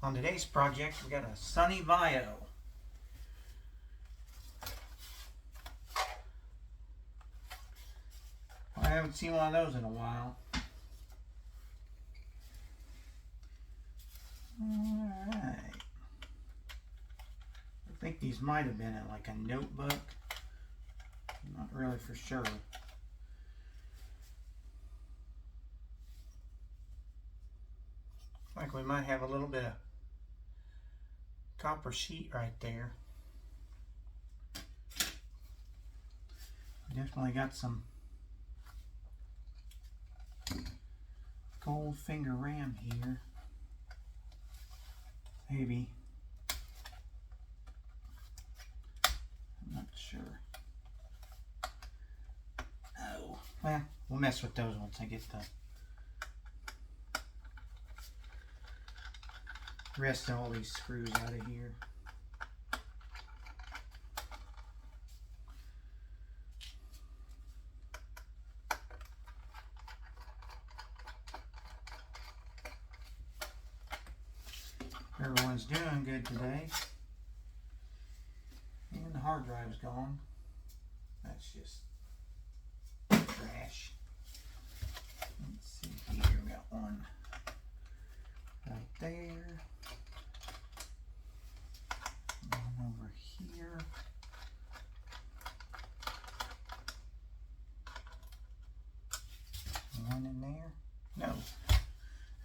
On today's project, we got a Sony Vaio. I haven't seen one of those in a while. Alright. I think these might have been in like a notebook. I'm not really for sure. Like we might have a little bit of copper sheet right there. Definitely got some gold finger RAM here. Maybe. I'm not sure. Oh, well, we'll mess with those once I get the rest of all these screws out of here. Everyone's doing good today. Even the hard drive's gone. That's just trash. Let's see here. We got one right there. One over here. One in there. No,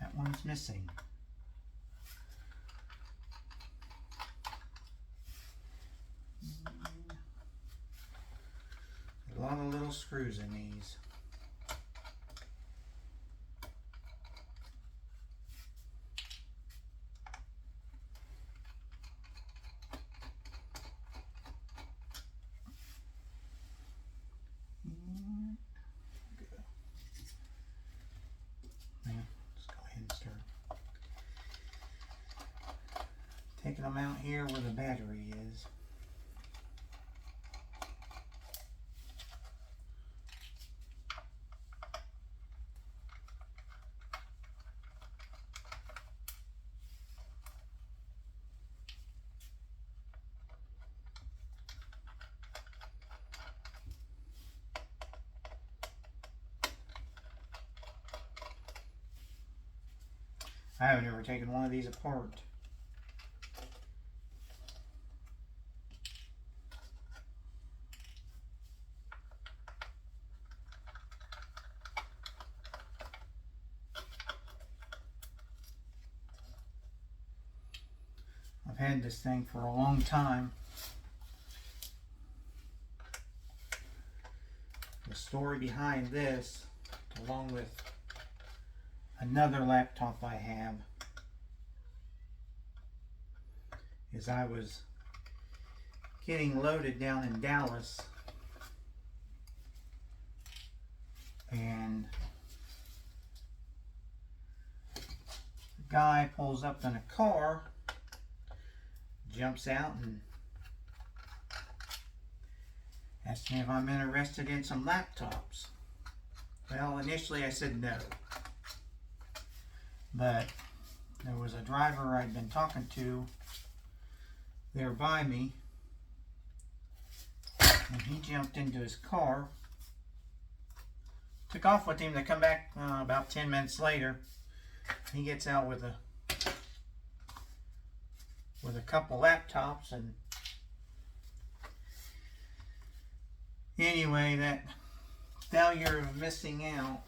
that one's missing. A lot of little screws in these. Now, let's go ahead and start taking them out here where the battery is. I haven't ever taken one of these apart. I've had this thing for a long time. The story behind this, along with another laptop I have, is I was getting loaded down in Dallas, and the guy pulls up in a car, jumps out and asks me if I'm interested in some laptops. Well, initially I said no. But there was a driver I'd been talking to there by me, and he jumped into his car, took off with him. They come back about 10 minutes later. He gets out with a couple laptops, and anyway, that failure of missing out,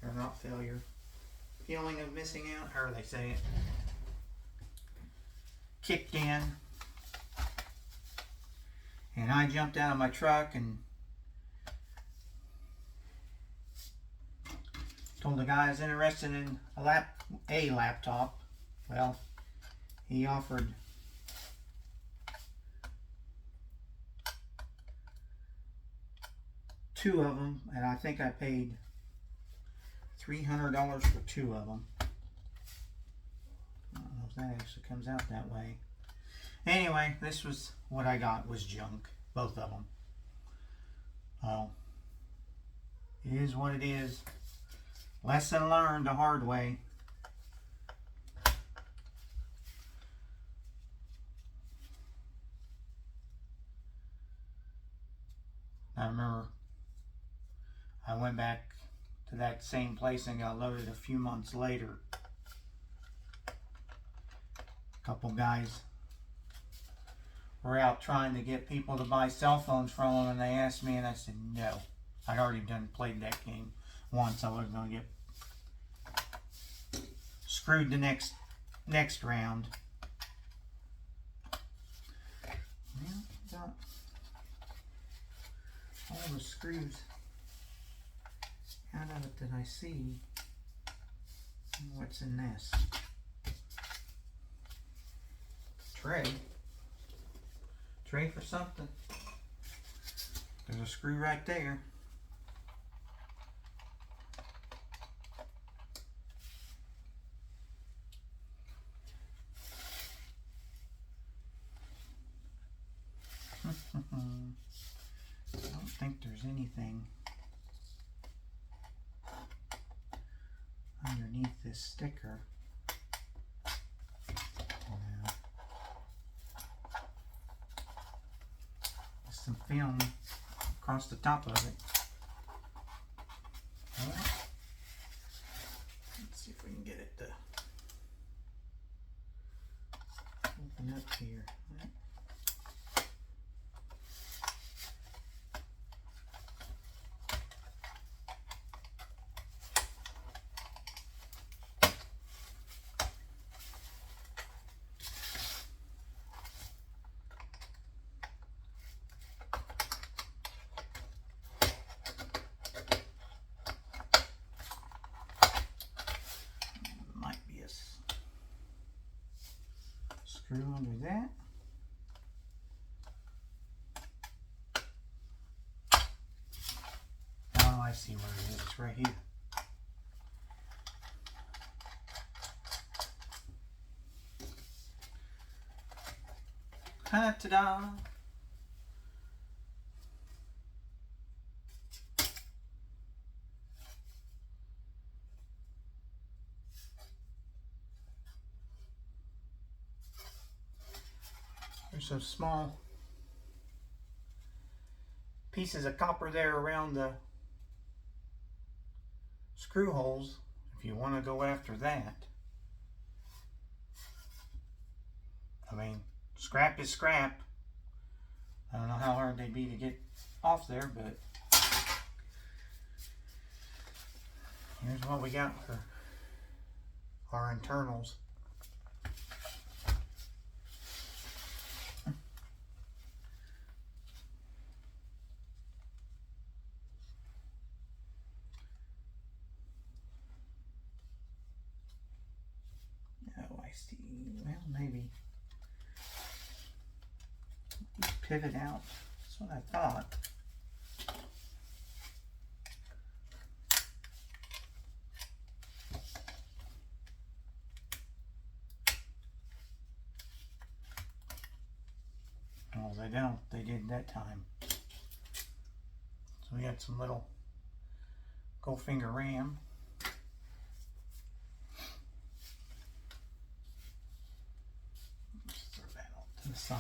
or not failure, feeling of missing out, however they say it, kicked in, and I jumped out of my truck and told the guy I was interested in a laptop. Well, he offered two of them, and I think I paid $300 for two of them. I don't know if that actually comes out that way. Anyway, this was what I got, was junk, both of them. Well, it is what it is. Lesson learned the hard way. I went back to that same place and got loaded a few months later. A couple guys were out trying to get people to buy cell phones from them, and they asked me, and I said no. I'd already played that game once. I wasn't going to get screwed the next round. Well, got all the screws out of it that I see. What's in this? Tray for something. There's a screw right there. I don't think there's anything underneath this sticker. No. There's some film across the top of it. Well, let's see if we can get it to open up here. Screw under that. Oh, I see where it is. It's right here. Ta-da! There's some small pieces of copper there around the screw holes if you want to go after that. I mean, scrap is scrap. I don't know how hard they'd be to get off there, but here's what we got for our internals. Well, maybe pivot out. That's what I thought. Oh, they don't. They did that time. So we got some little Goldfinger RAM. The side.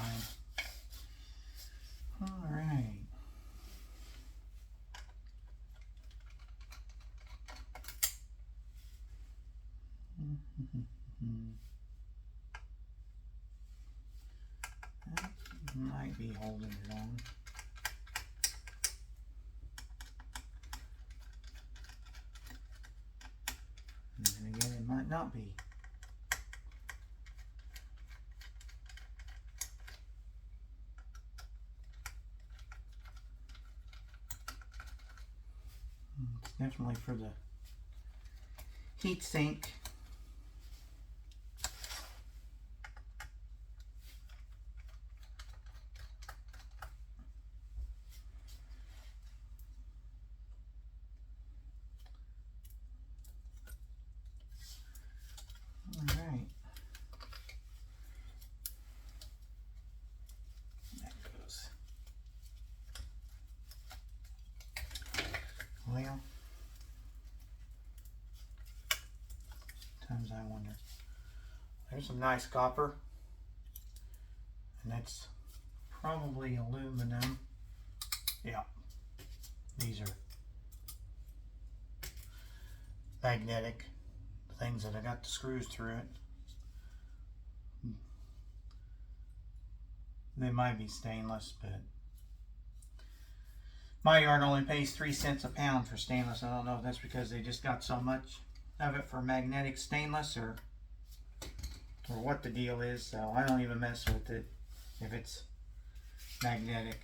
All right. That might be holding it on. And then again, it might not be. Definitely for the heat sink. All right. That goes. Well. Sometimes I wonder. There's some nice copper, and that's probably aluminum. Yeah, these are magnetic things that I got the screws through it. They might be stainless, but my yard only pays 3 cents a pound for stainless. I don't know if that's because they just got so much of it for magnetic stainless or what the deal is. So I don't even mess with it if it's magnetic.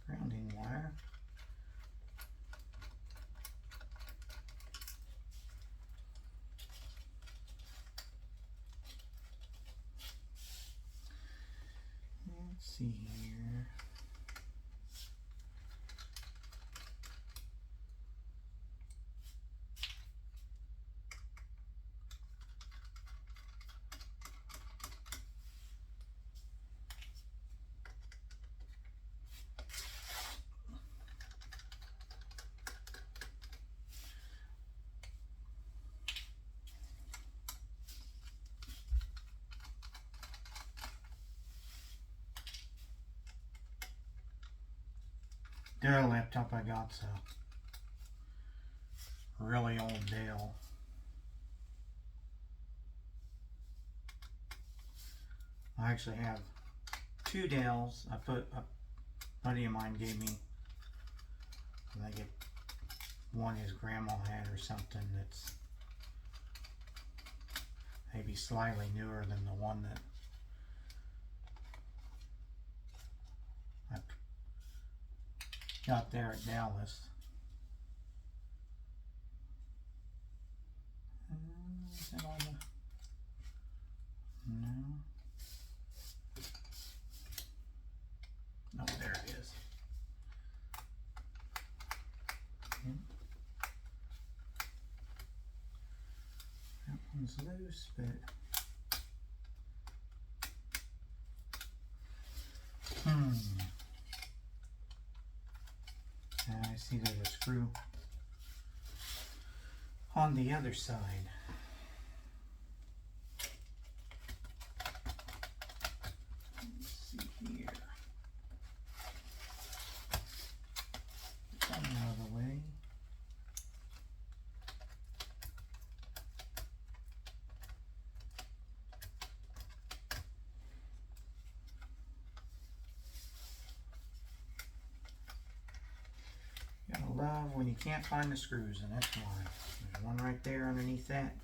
Grounding wire. Let's see here. Dell laptop I got, so really old Dell. I actually have 2 Dells. A buddy of mine gave me. I think one his grandma had or something that's maybe slightly newer than the one that I got there at Dallas. Is that on the... No. Oh, there it is. That one's loose, but I see there's a screw on the other side. Let's see here. Get that one out of the way. Gotta love when you can't find the screws, and that's why. There's one right there underneath that.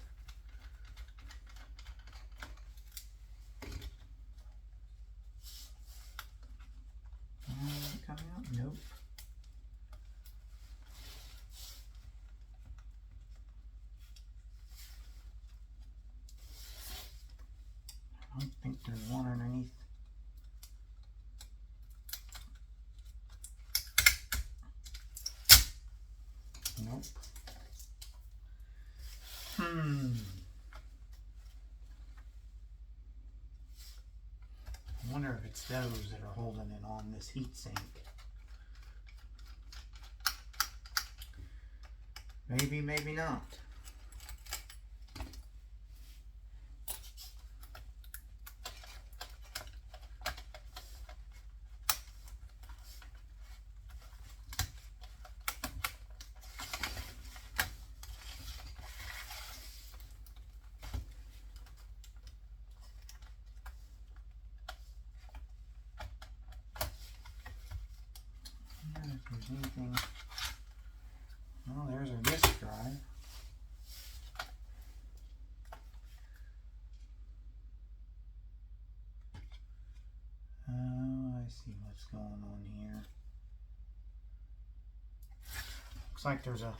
Come out? Nope. I don't think there's one underneath. Nope. I wonder if it's those that are holding it on this heat sink. Maybe, maybe not. If there's anything. Oh, there's our disk drive. Oh, I see what's going on here. Looks like there's a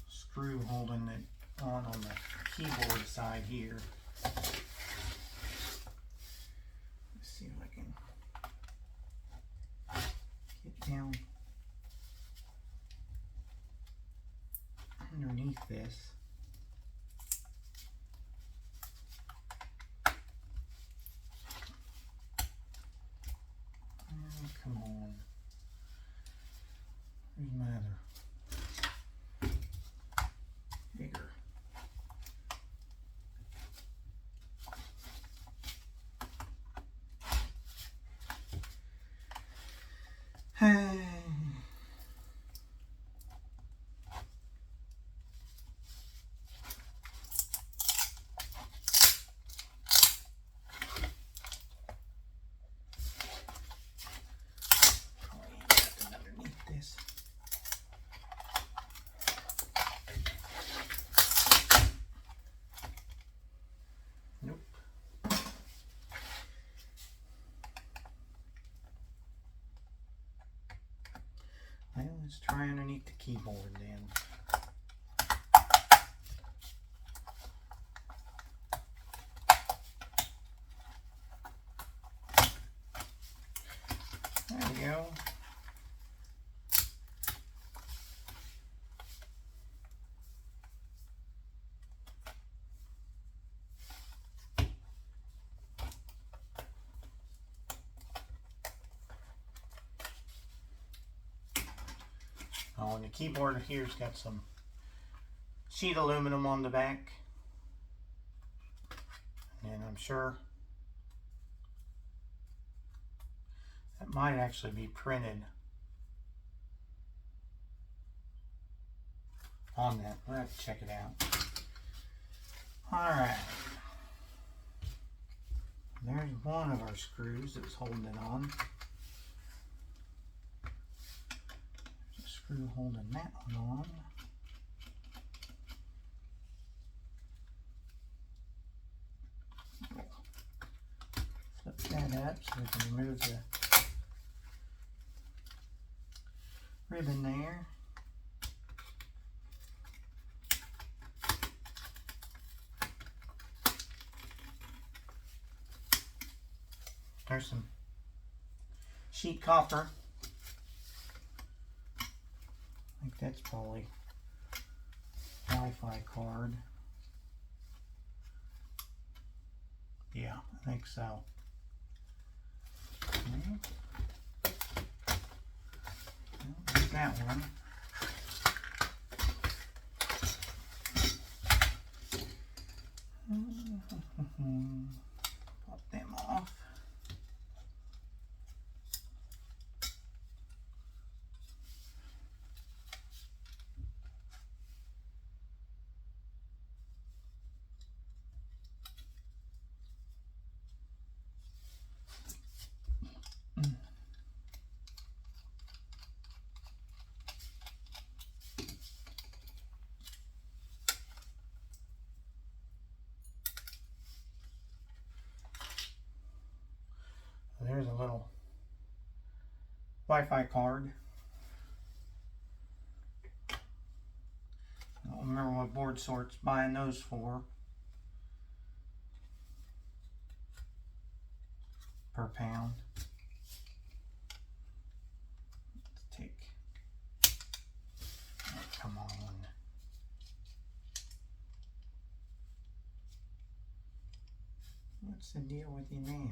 screw holding it on the keyboard side here. Let's see if I can get down underneath this. Come on. Where's my other bigger? Hey. Well, let's try underneath the keyboard then. There we go. Oh, and the keyboard here's got some sheet aluminum on the back. And I'm sure that might actually be printed on that. We'll have to check it out. Alright. There's one of our screws that was holding it on. There's a screw holding that one on. Flip that up so we can remove the ribbon there. There's some sheet copper. I think that's probably Wi-Fi card. Yeah, I think so. Okay. Well, there's that one. Pop them off. There's a little Wi-Fi card. I don't remember what board sort's buying those for. Per pound. Let's take. Oh, come on. What's the deal with you now?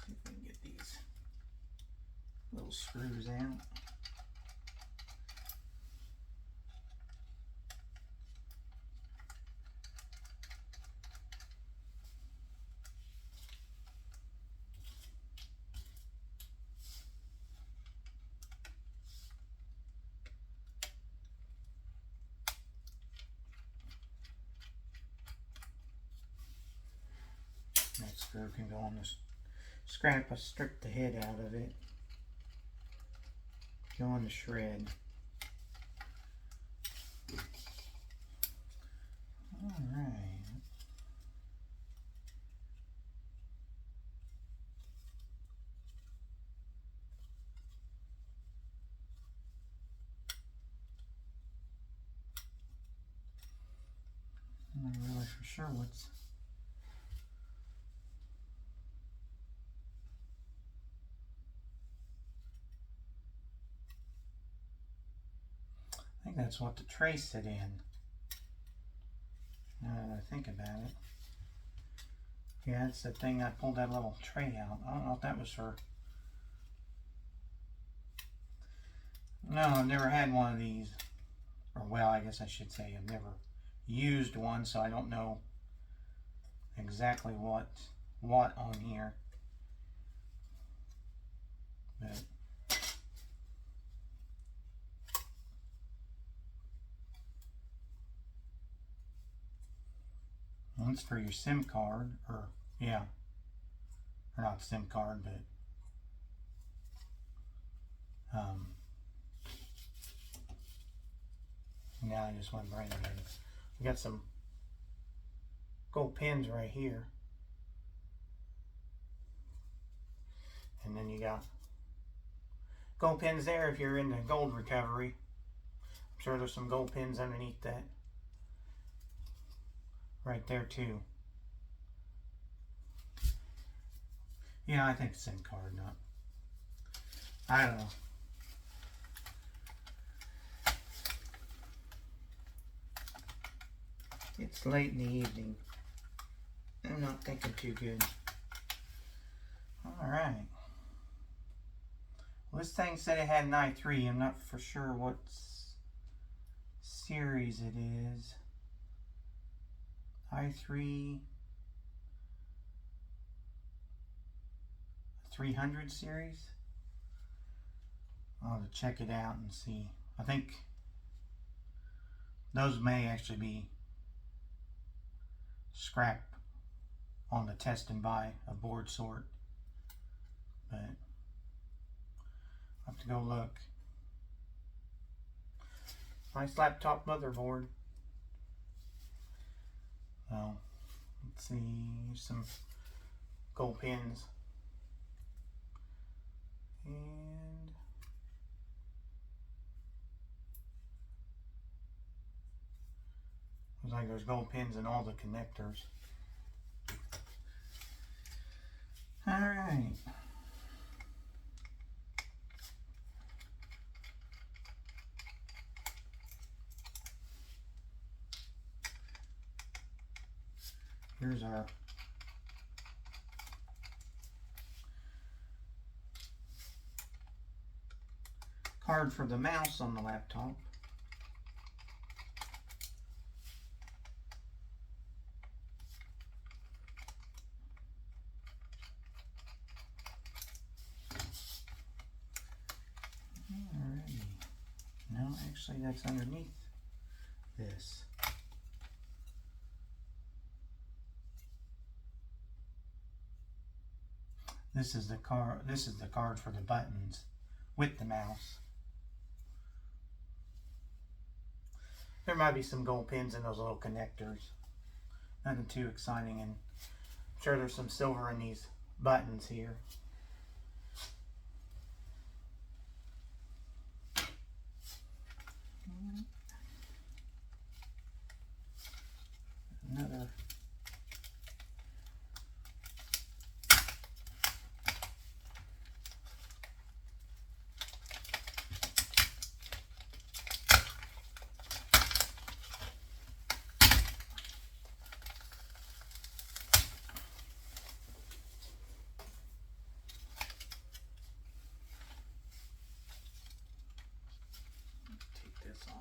See if we can get these little screws out. That screw can go on this scrap. I stripped the head out of it. Go on the shred. Alright. I'm not really for sure what's that's what to trace it in. Now that I think about it. Yeah, that's the thing. I pulled that little tray out. I don't know if that was for... No, I've never had one of these. Or, well, I guess I should say I've never used one, so I don't know exactly what on here. But one's for your SIM card, or yeah, or not SIM card, but now I just went brain dead. We got some gold pins right here, and then you got gold pins there if you're into gold recovery. I'm sure there's some gold pins underneath that right there too. Yeah, I think SIM card, not. I don't know. It's late in the evening. I'm not thinking too good. Alright. Well, this thing said it had an i3. I'm not for sure what series it is. i3 300 series. I'll have to check it out and see. I think those may actually be scrap on the test and buy of board sort, but I'll have to go look. Nice laptop motherboard. Well, let's see, some gold pins, and looks like there's gold pins in all the connectors. All right. Here's our card for the mouse on the laptop. Alrighty. No, actually that's underneath this. This is the card for the buttons with the mouse. There might be some gold pins in those little connectors. Nothing too exciting, and I'm sure there's some silver in these buttons here. Another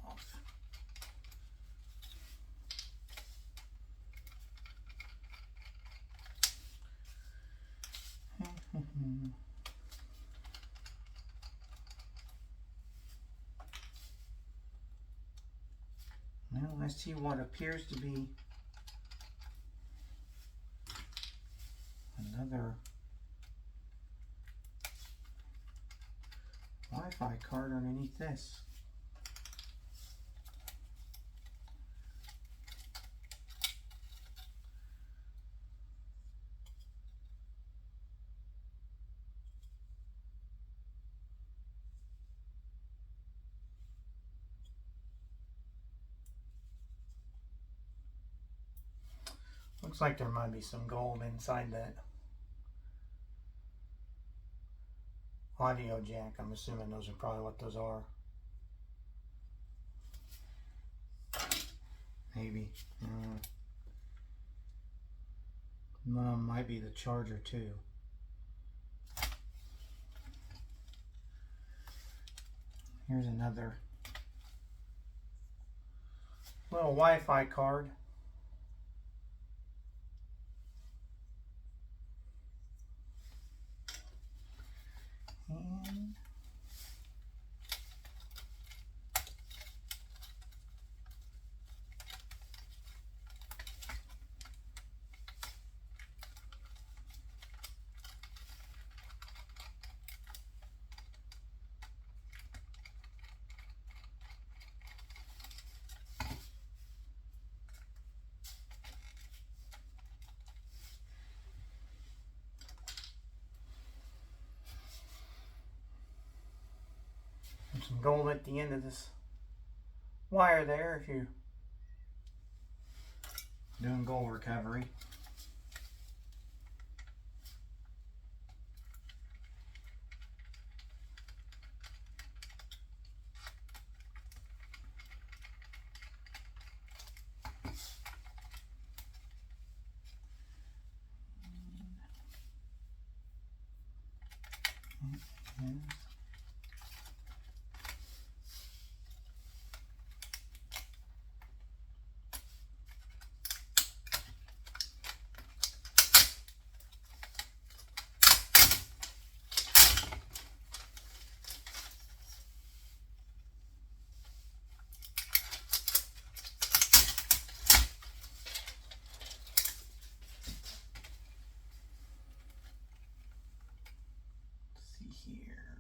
off. Now let's see what appears to be another Wi-Fi card underneath this. Looks like there might be some gold inside that audio jack. I'm assuming those are probably what those are. maybe. One of them might be the charger too. Here's another little Wi-Fi card. And some gold at the end of this wire there if you're doing gold recovery. Here.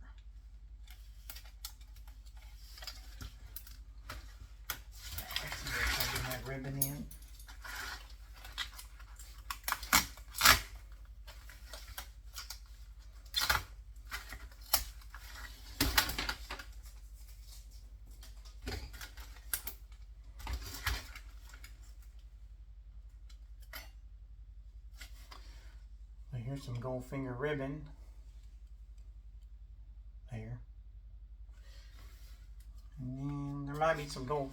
Let's see if I can that ribbon in. Well, here's some gold finger ribbon. There. And then there might be some gold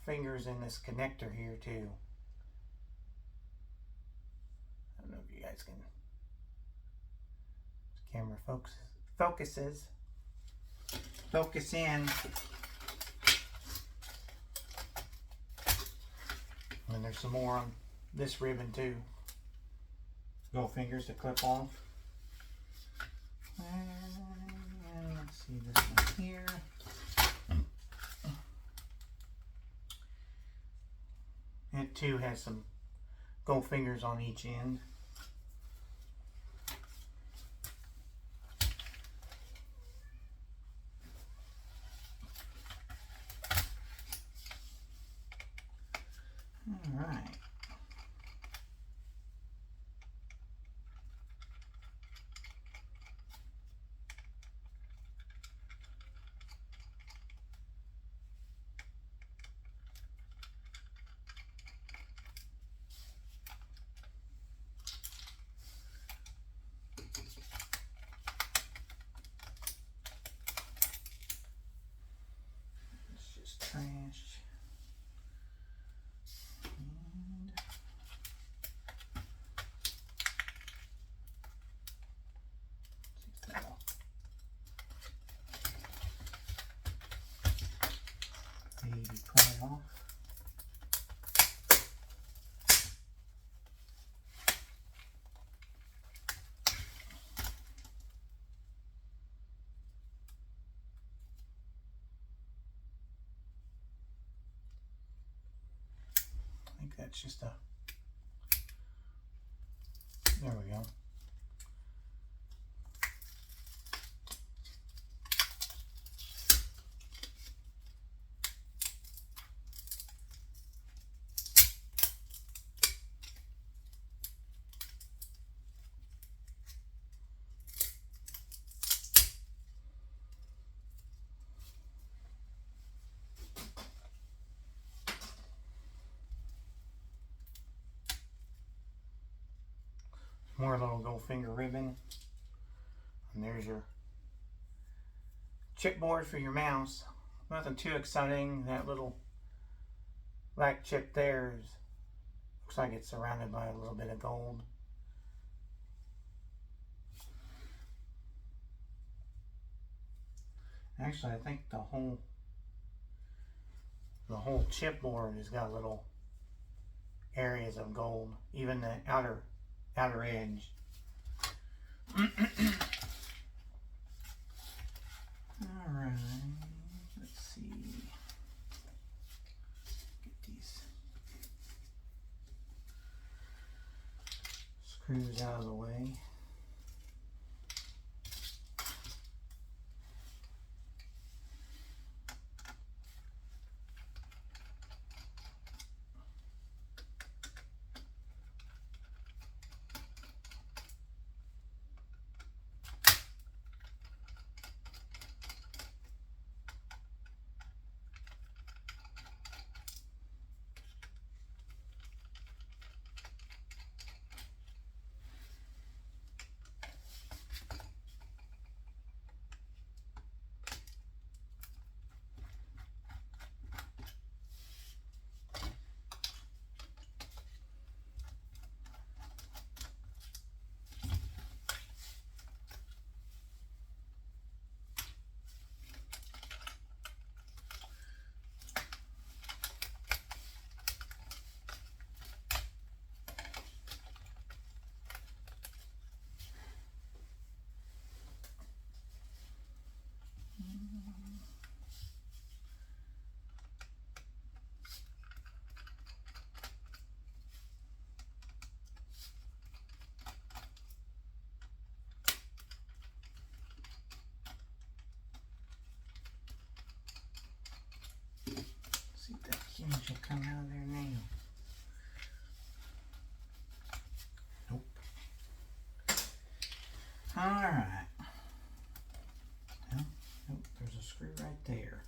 fingers in this connector here too. I don't know if you guys can. This camera focuses. Focus in. And there's some more on this ribbon too. Gold fingers to clip off. And let's see this one here. It too has some gold fingers on each end. All right. Trash. And maybe pry off. That's just a, there we go. More little gold finger ribbon. And there's your chipboard for your mouse. Nothing too exciting. That little black chip there is, looks like it's surrounded by a little bit of gold. Actually, I think the whole chipboard has got little areas of gold, even the outer edge. Alright, let's see. Get these screws out of the way. See if that hinge will come out of there now. Nope. Alright. Well, nope, there's a screw right there.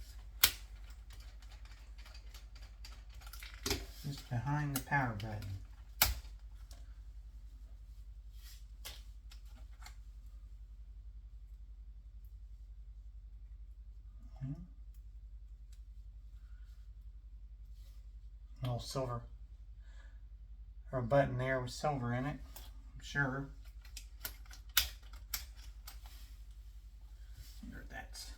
Just behind the power button. Little silver, or a button there with silver in it, I'm sure. Wonder if that's.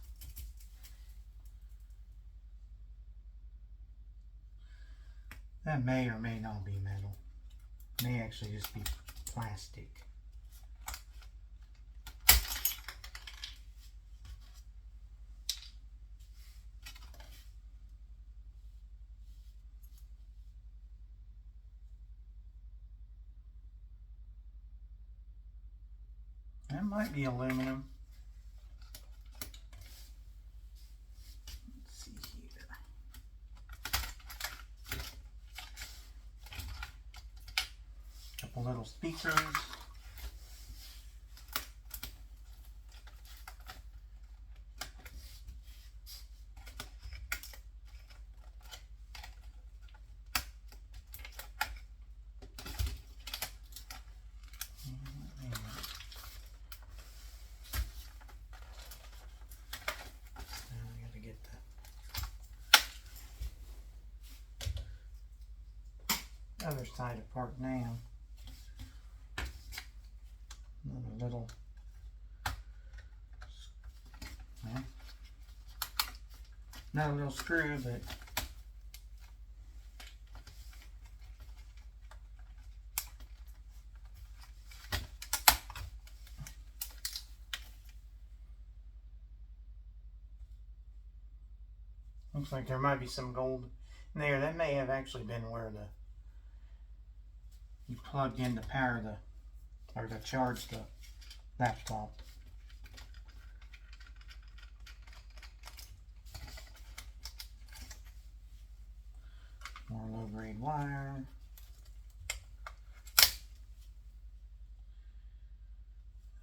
That may or may not be metal. May actually just be plastic. That might be aluminum. Let's see here. Couple little speakers. Other side apart now. Another little, well, not a little screw, but looks like there might be some gold in there. That may have actually been where you plugged in to power or to charge the laptop. More low grade wire.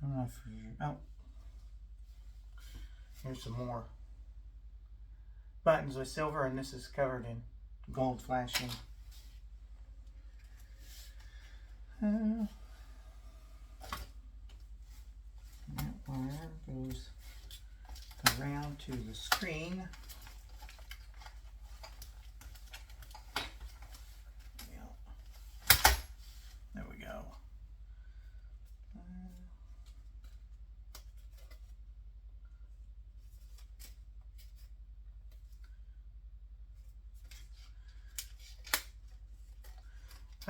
I don't know if oh, here's some more buttons with silver, and this is covered in gold flashing. That wire goes around to the screen.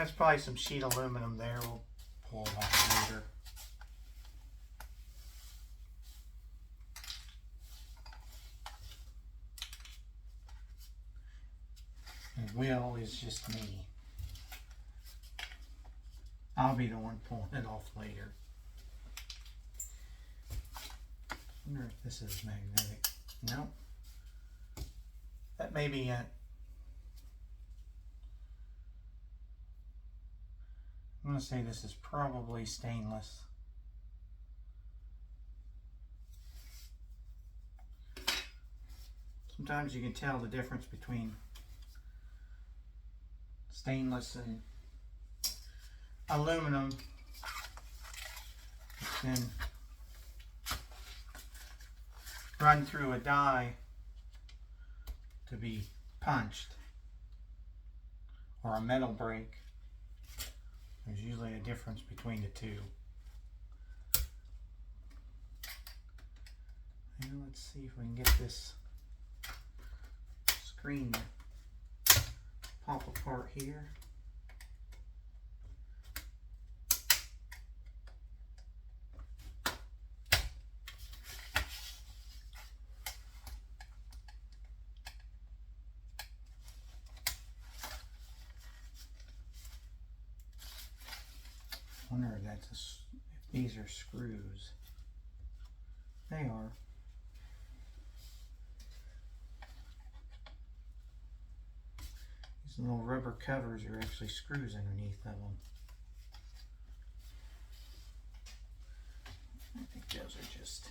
That's probably some sheet aluminum there. We'll pull it off later. And Will is just me. I'll be the one pulling it off later. I wonder if this is magnetic. Nope. That may be it. I'm going to say this is probably stainless. Sometimes you can tell the difference between stainless and aluminum. It's been run through a die to be punched, or a metal brake. There's usually a difference between the two. And let's see if we can get this screen to pop apart here. I wonder if that's if these are screws. They are. These little rubber covers are actually screws underneath of them. I think those are just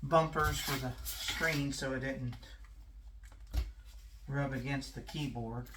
bumpers for the screen so it didn't rub against the keyboard.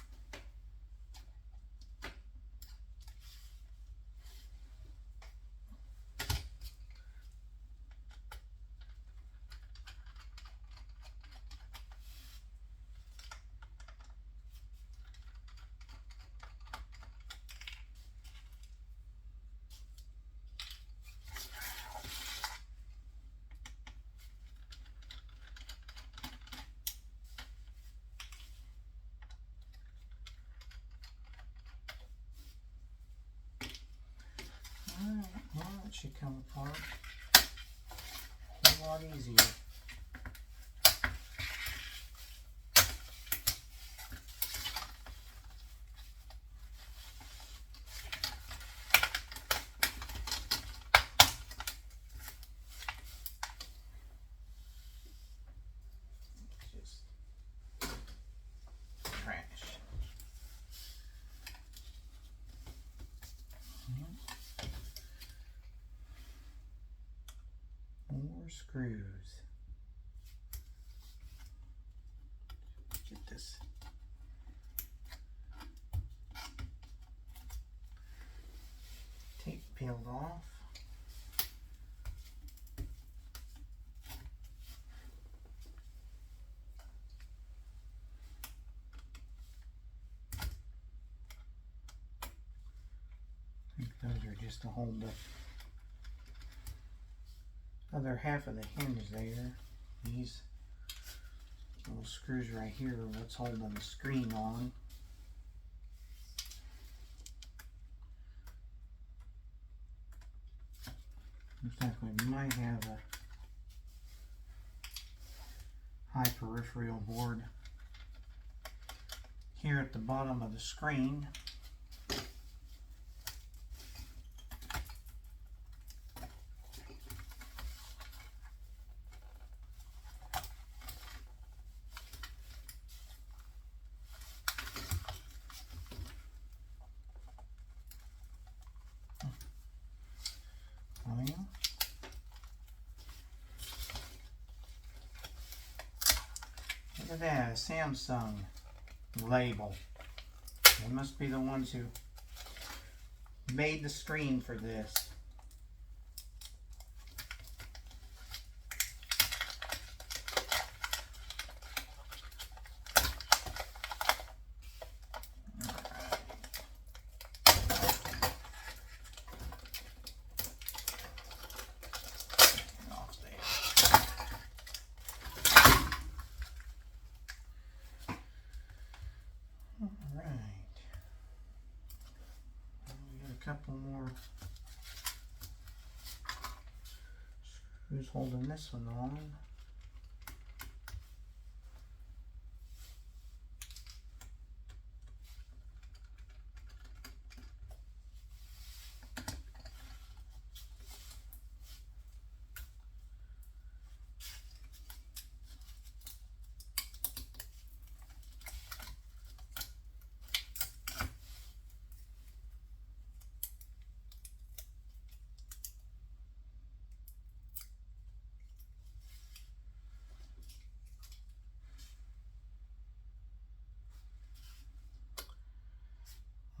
Well, it should come apart a lot easier. Just trash. More screws. Get this tape peeled off. I think those are just to hold the other half of the hinge there. These little screws right here are what's holding the screen on. In fact, we might have a high peripheral board here at the bottom of the screen. Look at that, a Samsung label. They must be the ones who made the screen for this. Alright. couple more screws holding this one on.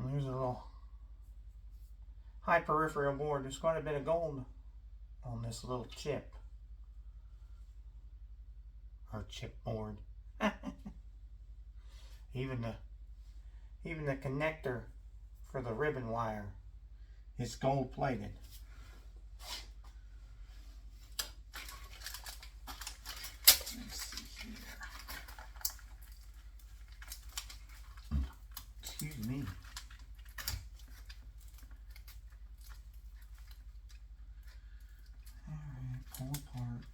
And there's a little high peripheral board. There's quite a bit of gold on this little chip. Or chipboard. Even the connector for the ribbon wire is gold plated. Let's see here. Excuse me. Alright, pull apart.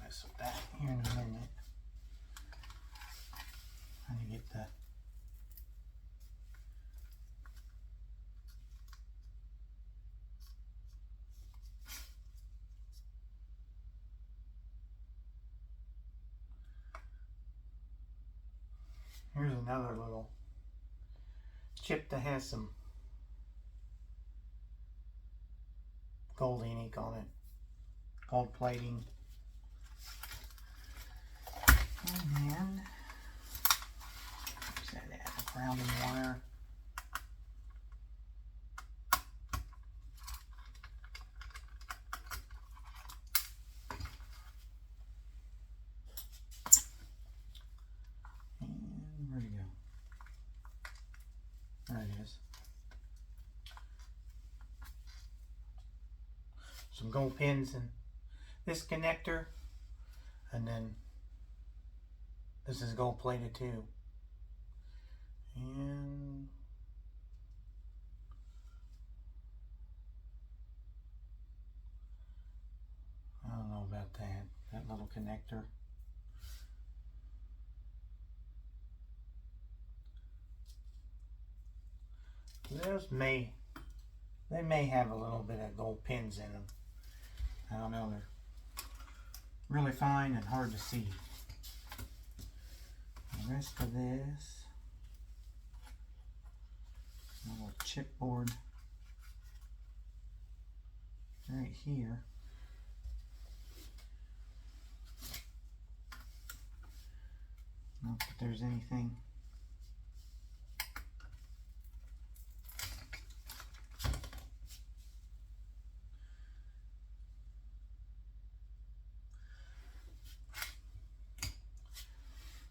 With that here in a minute. Trying to get the here's another little chip that has some gold ink on it, gold plating. And then, what's that at? Grounding wire. And where'd it go? There it is. Some gold pins in this connector, and then this is gold plated too. And I don't know about that little connector. They may have a little bit of gold pins in them. I don't know, they're really fine and hard to see. The rest of this, a little chipboard right here. Not that there's anything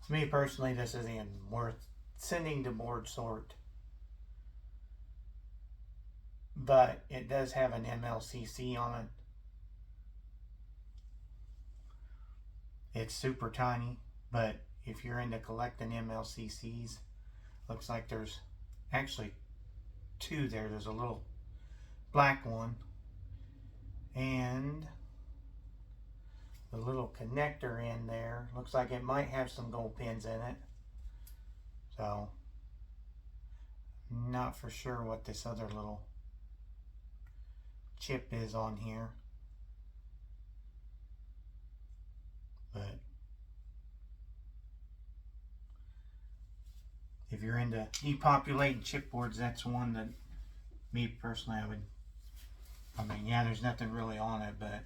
to me personally, this isn't worth sending to board sort, but it does have an MLCC on it. It's super tiny, but if you're into collecting MLCCs, looks like there's actually two there. There's a little black one and the little connector in there. Looks like it might have some gold pins in it. So, not for sure what this other little chip is on here. But if you're into depopulating chipboards, that's one that me personally I mean, yeah, there's nothing really on it, but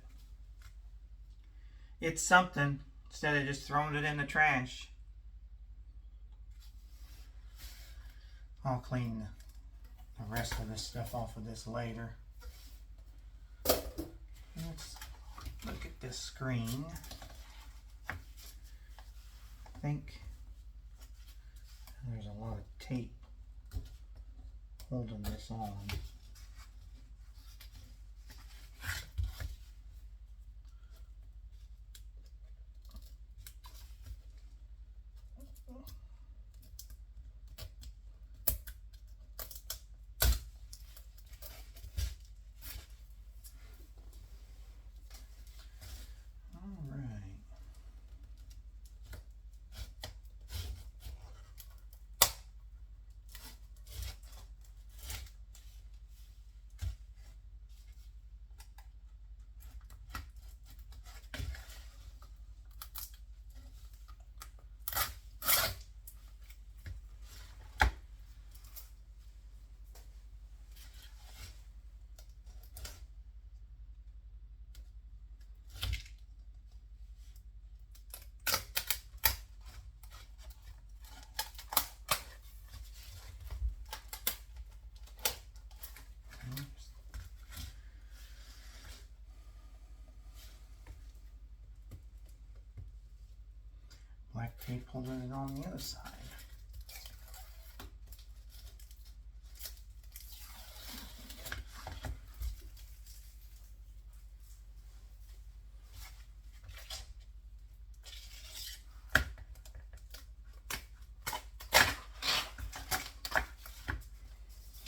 it's something instead of just throwing it in the trash. I'll clean the rest of this stuff off of this later. Let's look at this screen. I think there's a lot of tape holding this on. Black tape holding it on the other side.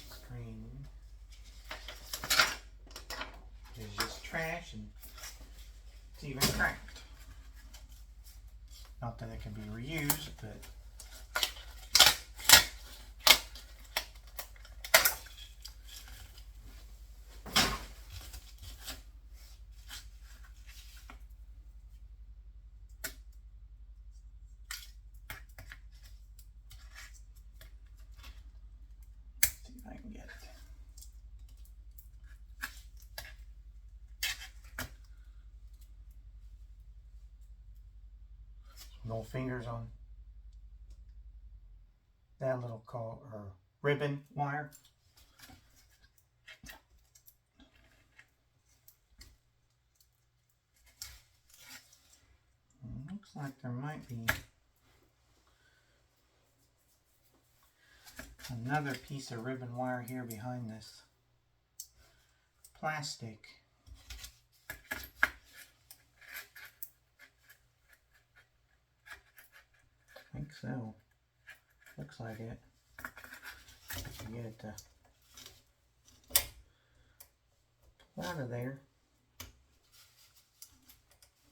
Screen is just trash and it's even cracked. Not that it can be reused, but let's see if I can get it. No fingers on that little ribbon wire. Looks like there might be another piece of ribbon wire here behind this plastic. I think so. Looks like it. Get it to pull out of there.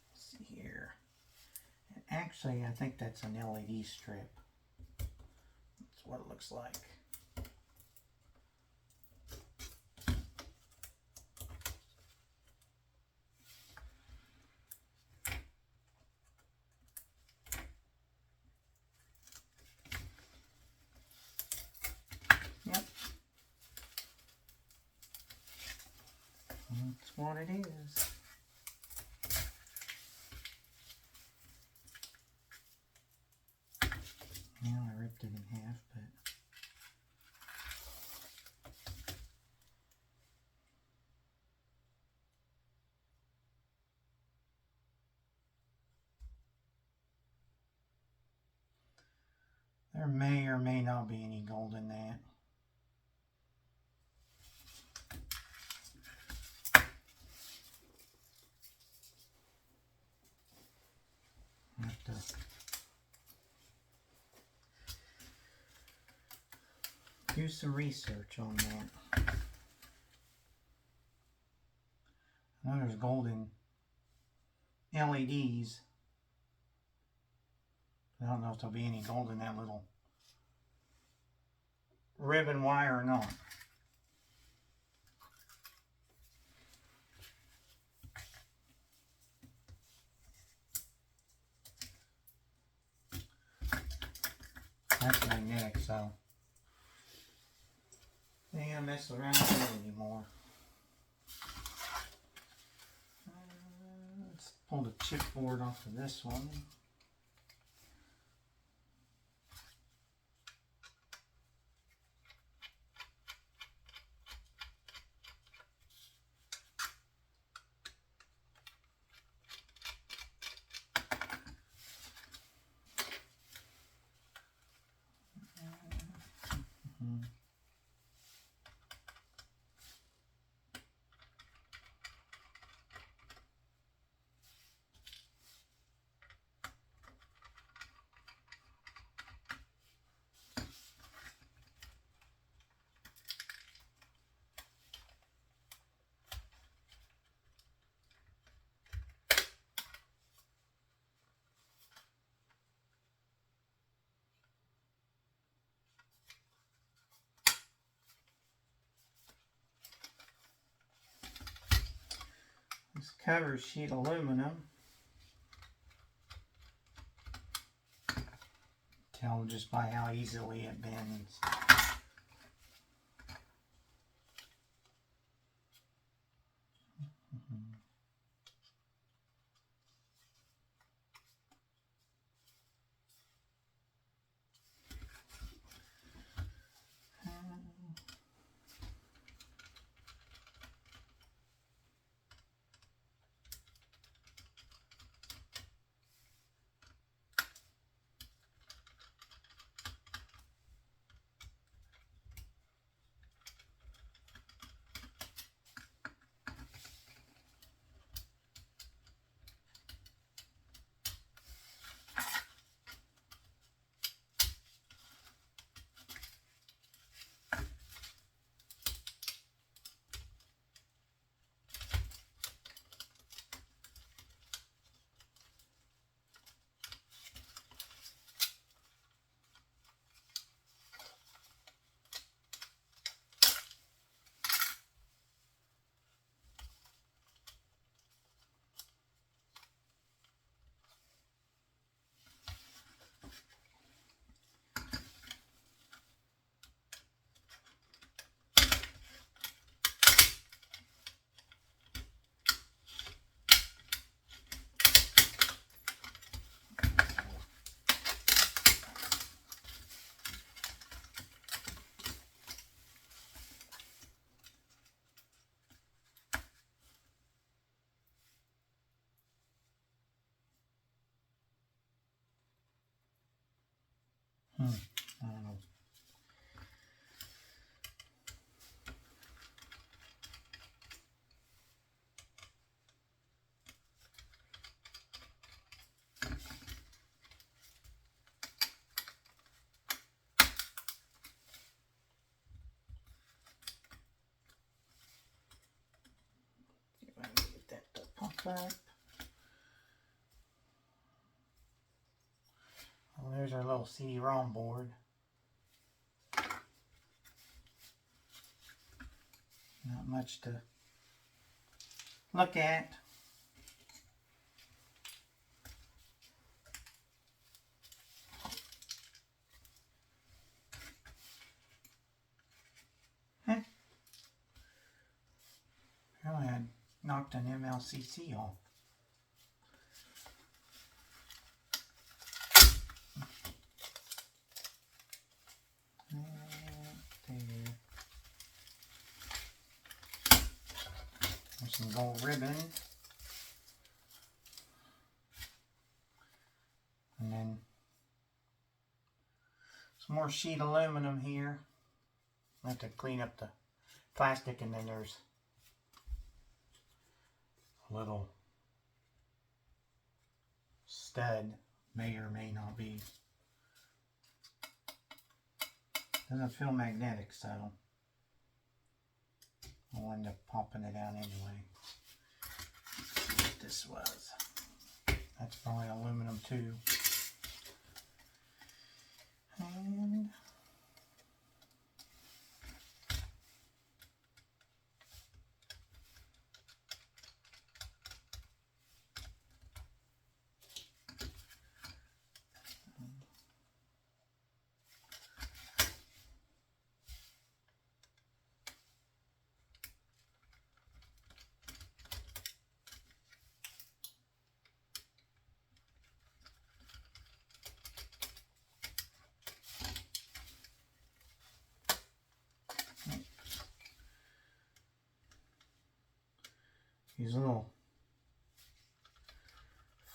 Let's see here. And actually, I think that's an LED strip. That's what it looks like. Yep. That's what it is. Yeah, I ripped it in half, but there may or may not be any gold in that. I have to do some research on that. I know there's gold in LEDs. I don't know if there'll be any gold in that little ribbon wire or not. That's magnetic, so I ain't gonna mess around with it anymore. Let's pull the chipboard off of this one. cover is sheet aluminum. Tell just by how easily it bends. I don't know. See if I can get that to pop up. Well, there's our little CD-ROM board. Not much to look at. Apparently I knocked an MLCC off. There. There's some gold ribbon. And then some more sheet aluminum here. I have to clean up the plastic, and then there's a little stud, may or may not be. Doesn't feel magnetic, so I'll end up popping it out anyway. Let's see what this was. That's probably aluminum too. And these little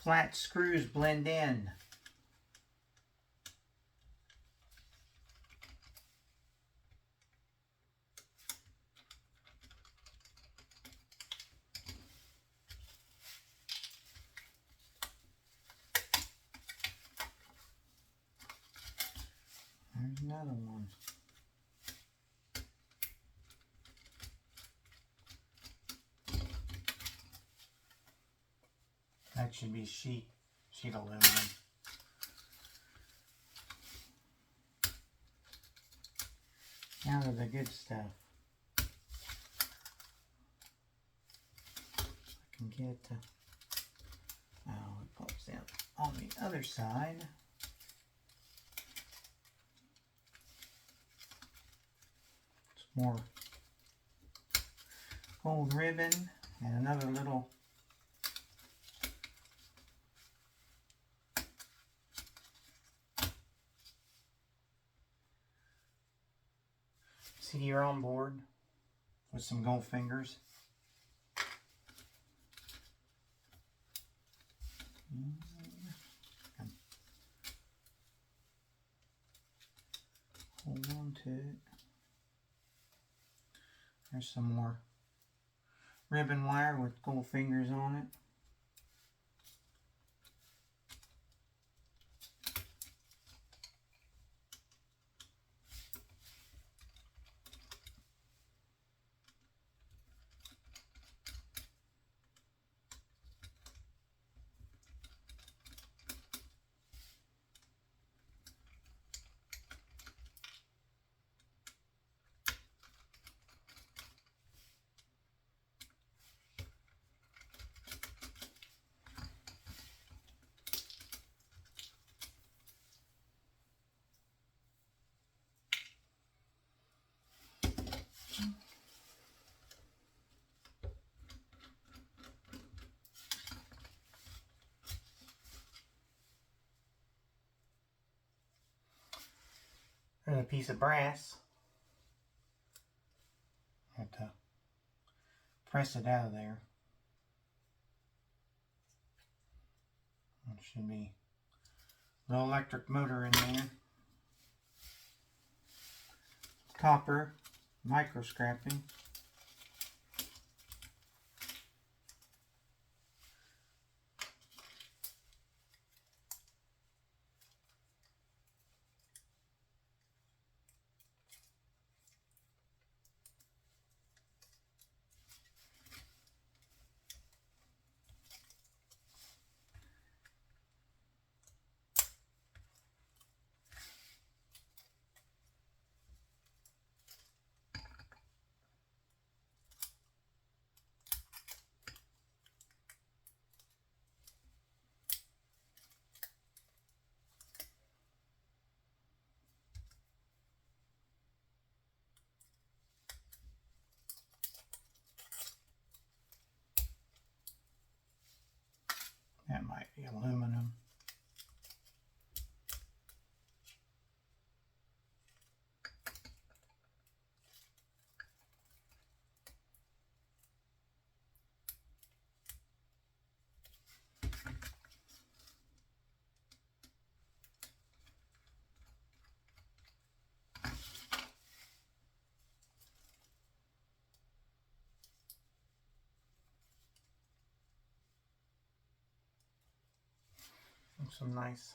flat screws blend in. There's another one. That should be sheet aluminum. Now to the good stuff. I can get it pops out on the other side. Some more gold ribbon and another little CD-ROM board with some gold fingers. Hold on to it. There's some more ribbon wire with gold fingers on it. There's a piece of brass. Have to press it out of there. There should be a little electric motor in there. Copper, micro scrapping. That might be aluminum. Some nice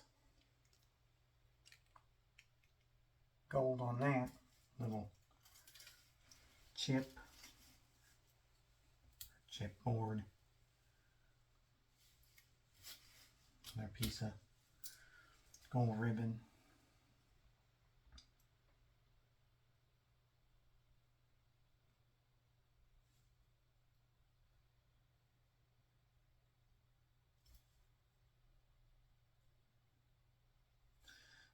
gold on that little chipboard. Another piece of gold ribbon.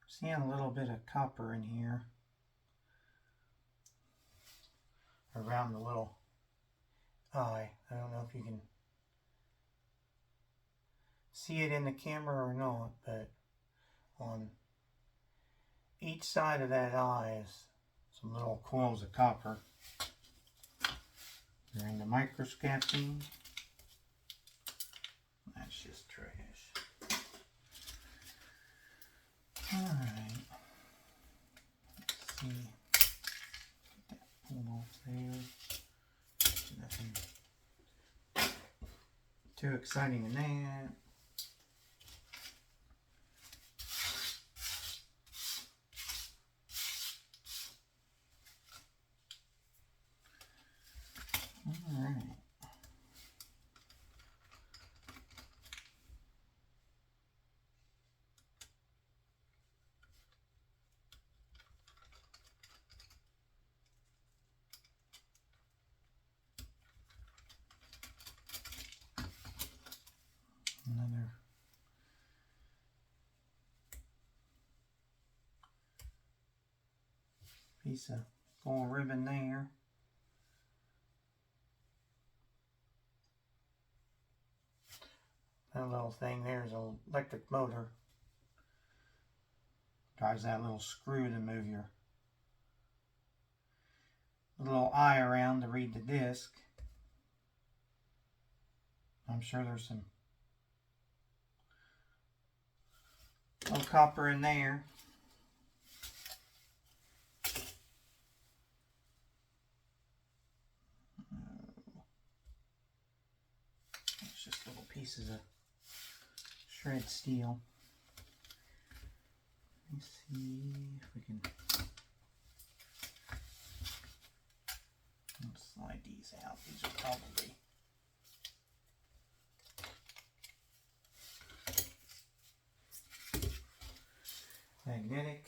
Seeing a little bit of copper in here around the little eye. I don't know if you can see it in the camera or not, but on each side of that eye is some little coils of copper. They're in the microscoping. That's just trash. Alright. Let's see. Get that pulled off there. Nothing too exciting in that. Alright. piece of gold ribbon there. That little thing there is an electric motor. Drives that little screw to move your little eye around to read the disc. I'm sure there's some little copper in there. It's just little pieces of shred steel. Let me see if we can slide these out. These are probably magnetic.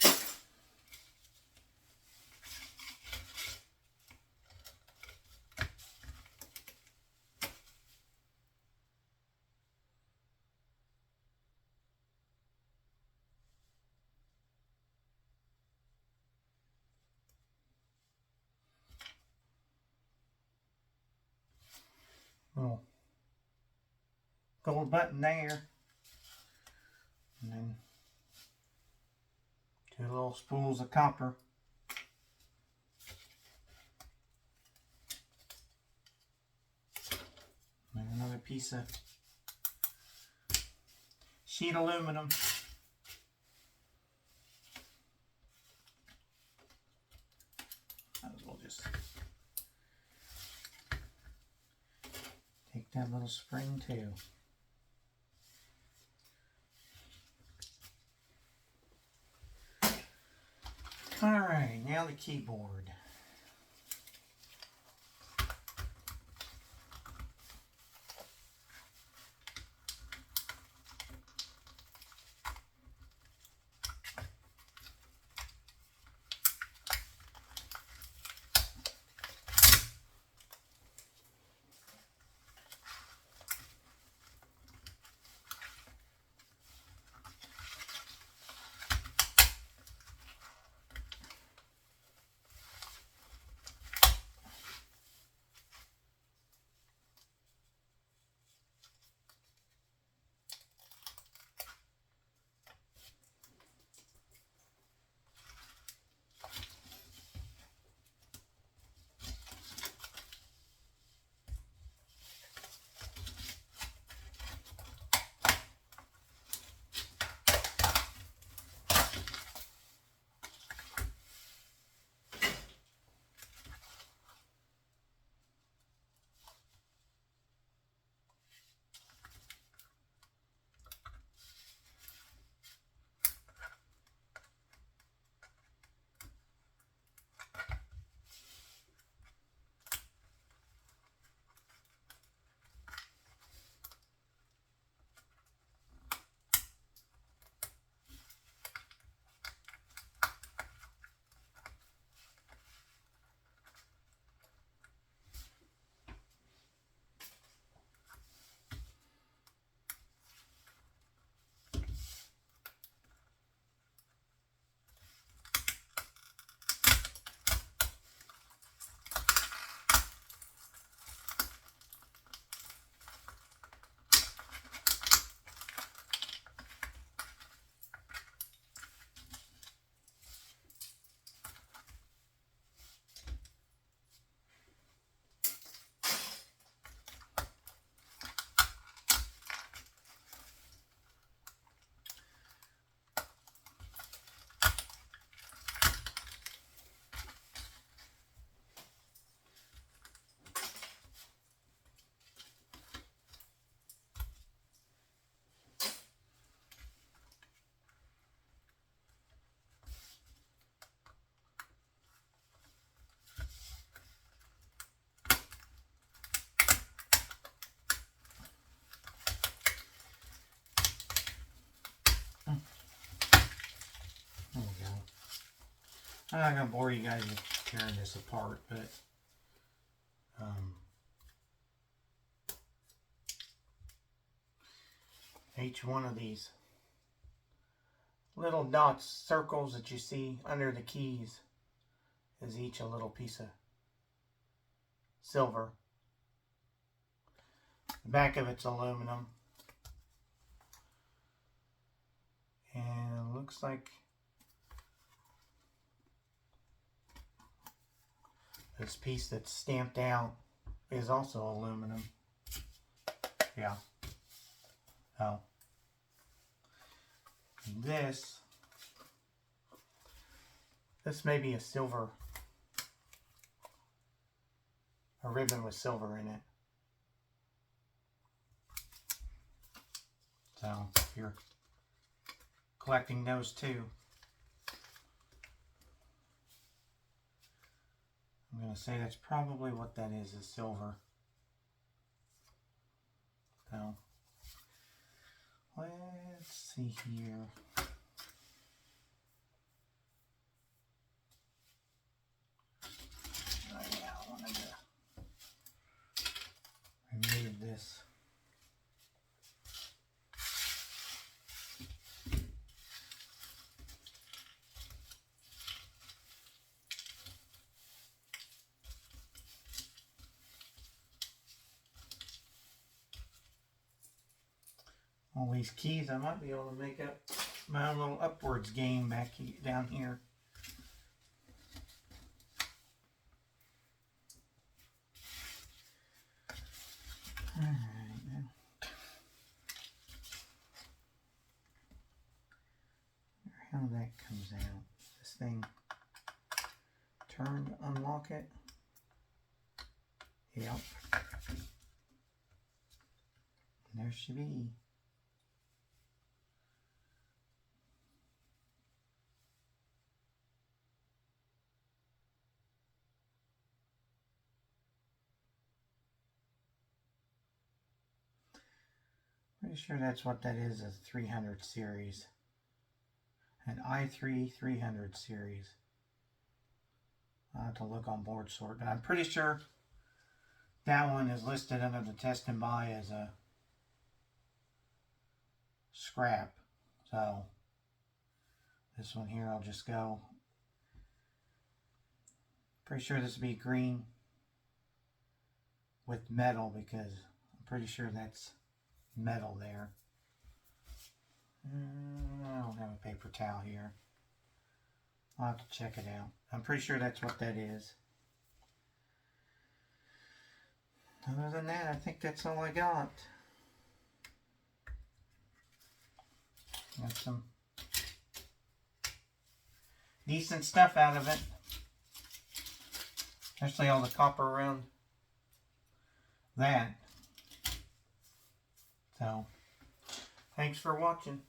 Little gold button there, and then two little spools of copper. And another piece of sheet aluminum. Might as well just take that little spring too. Alright, now the keyboard. I'm not going to bore you guys with tearing this apart, but each one of these little dots, circles that you see under the keys is each a little piece of silver. The back of it's aluminum. And it looks like this piece that's stamped out is also aluminum. Yeah. Oh. And this may be a silver, a ribbon with silver in it. So if you're collecting those too, I'm going to say that's probably what that is silver. So let's see here. Oh yeah, I wanted to remove this. All these keys, I might be able to make up my own little upwards game back down here. Alright, now. How that comes out. This thing turn to unlock it. Yep. And there she be. Pretty sure that's what that is, a 300 series. An i3 300 series. I'll have to look on board sort, but I'm pretty sure that one is listed under the test and buy as a scrap. So this one here I'll just go. Pretty sure this will be green with metal because I'm pretty sure that's metal there. I don't have a paper towel here. I'll have to check it out. I'm pretty sure that's what that is. Other than that, I think that's all I got. Got some decent stuff out of it. Especially all the copper around that. So, thanks for watching.